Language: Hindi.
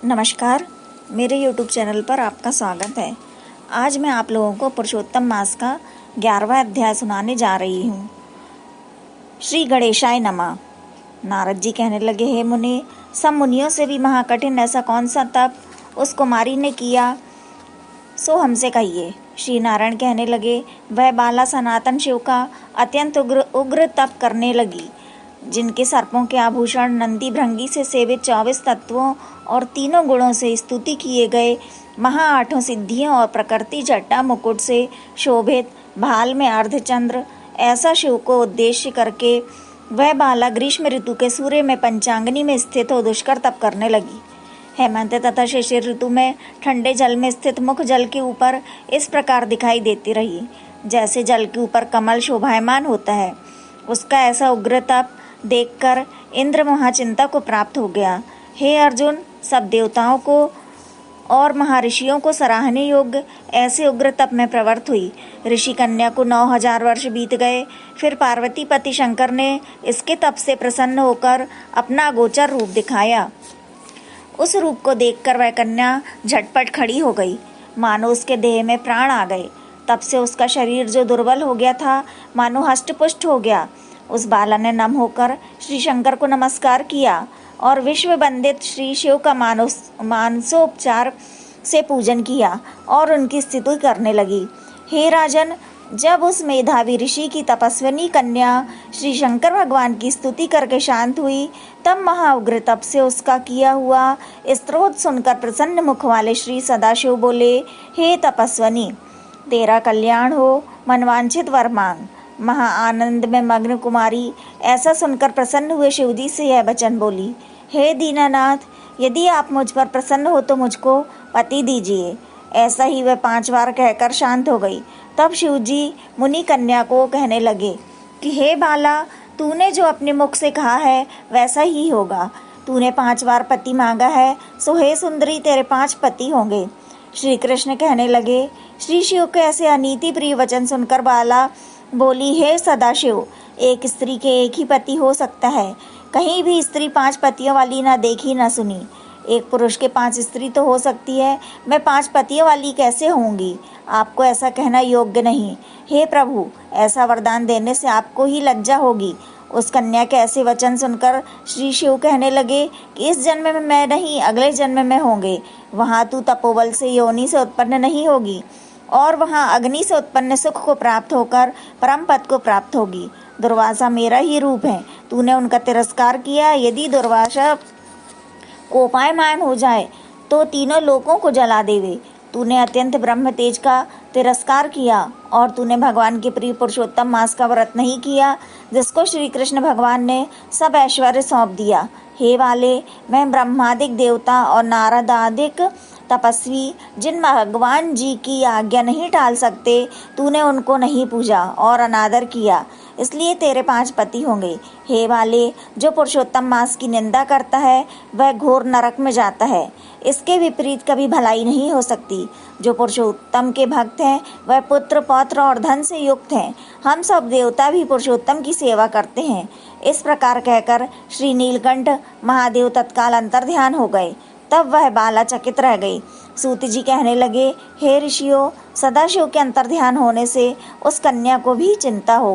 नमस्कार, मेरे YouTube चैनल पर आपका स्वागत है। आज मैं आप लोगों को पुरुषोत्तम मास का 11वां अध्याय सुनाने जा रही हूँ। श्री गणेशाय नमः। नारद जी कहने लगे, हे मुनि, सब मुनियों से भी महाकठिन ऐसा कौन सा तप उस कुमारी ने किया, सो हमसे कहिए। श्री नारायण कहने लगे, वह बाला सनातन शिव का अत्यंत उग्र तप करने लगी, जिनके सर्पों के आभूषण नंदी भृंगी से सेवित 24 तत्वों और तीनों गुणों से स्तुति किए गए महा 8 सिद्धियों और प्रकृति जटा मुकुट से शोभित भाल में अर्धचंद्र ऐसा शिव को उद्देश्य करके वह बाला ग्रीष्म ऋतु के सूर्य में पंचांगनी में स्थित हो दुष्कर तप करने लगी। हेमंत तथा शिशिर ऋतु में ठंडे जल में स्थित मुख जल के ऊपर इस प्रकार दिखाई देती रही, जैसे जल के ऊपर कमल शोभायमान होता है। उसका ऐसा उग्र तप देखकर इंद्र महाचिंता को प्राप्त हो गया। हे अर्जुन, सब देवताओं को और महर्षियों को सराहने योग्य ऐसे उग्र तप में प्रवृत्त हुई। ऋषि कन्या को 9000 वर्ष बीत गए। फिर पार्वती पति शंकर ने इसके तप से प्रसन्न होकर अपना गोचर रूप दिखाया। उस रूप को देखकर वह कन्या झटपट खड़ी हो गई, मानो उसके देह में प्राण आ गए। तब से उसका शरीर जो दुर्बल हो गया था, मानो हष्ट-पुष्ट हो गया। उस बाला ने नम होकर श्री शंकर को नमस्कार किया और विश्व वंदित श्री शिव का मानसोपचार से पूजन किया और उनकी स्तुति करने लगी। हे राजन, जब उस मेधावी ऋषि की तपस्विनी कन्या श्री शंकर भगवान की स्तुति करके शांत हुई, तब महाउग्र तप से उसका किया हुआ स्तोत्र सुनकर प्रसन्न मुख वाले श्री सदाशिव बोले, हे तपस्विनी, तेरा कल्याण हो, मनवांछित वर मांग। महा आनंद में मग्न कुमारी ऐसा सुनकर प्रसन्न हुए शिवजी से यह वचन बोली, हे दीनानाथ, यदि आप मुझ पर प्रसन्न हो तो मुझको पति दीजिए। ऐसा ही वह 5 बार कहकर शांत हो गई। तब शिवजी मुनि कन्या को कहने लगे कि हे बाला, तूने जो अपने मुख से कहा है वैसा ही होगा। तूने 5 बार पति मांगा है, सो हे सुंदरी, तेरे 5 पति होंगे। श्री कृष्ण कहने लगे, श्री शिव के ऐसे अनीति प्रिय वचन सुनकर बाला बोली, हे सदाशिव, एक स्त्री के एक ही पति हो सकता है। कहीं भी स्त्री 5 पतियों वाली ना देखी ना सुनी। एक पुरुष के 5 स्त्री तो हो सकती है, मैं 5 पतियों वाली कैसे होंगी? आपको ऐसा कहना योग्य नहीं। हे प्रभु, ऐसा वरदान देने से आपको ही लज्जा होगी। उस कन्या के ऐसे वचन सुनकर श्री शिव कहने लगे कि इस जन्म में मैं नहीं, अगले जन्म में होंगे। वहाँ तू तपोबल से योनि से उत्पन्न नहीं होगी और वहाँ अग्नि से उत्पन्न सुख को प्राप्त होकर परम पद को प्राप्त होगी। दुर्वासा मेरा ही रूप है, तूने उनका तिरस्कार किया। यदि दुर्वासा कोपायमान हो जाए तो तीनों लोकों को जला देवे। तूने अत्यंत ब्रह्म तेज का तिरस्कार किया और तूने भगवान के प्रिय पुरुषोत्तम मास का व्रत नहीं किया, जिसको श्री कृष्ण भगवान ने सब ऐश्वर्य सौंप दिया। हे वाले, मैं ब्रह्मादिक देवता और नारदादिक तपस्वी जिन भगवान जी की आज्ञा नहीं टाल सकते, तूने उनको नहीं पूजा और अनादर किया, इसलिए तेरे 5 पति होंगे। हे वाले, जो पुरुषोत्तम मास की निंदा करता है वह घोर नरक में जाता है। इसके विपरीत कभी भलाई नहीं हो सकती। जो पुरुषोत्तम के भक्त हैं वह पुत्र पौत्र और धन से युक्त हैं। हम सब देवता भी पुरुषोत्तम की सेवा करते हैं। इस प्रकार कहकर श्री नीलकंठ महादेव तत्काल अंतर्ध्यान हो गए। तब वह बाला चकित रह गई। सूत जी कहने लगे, हे ऋषियों, सदाशिव के अंतर्ध्यान होने से उस कन्या को भी चिंता हो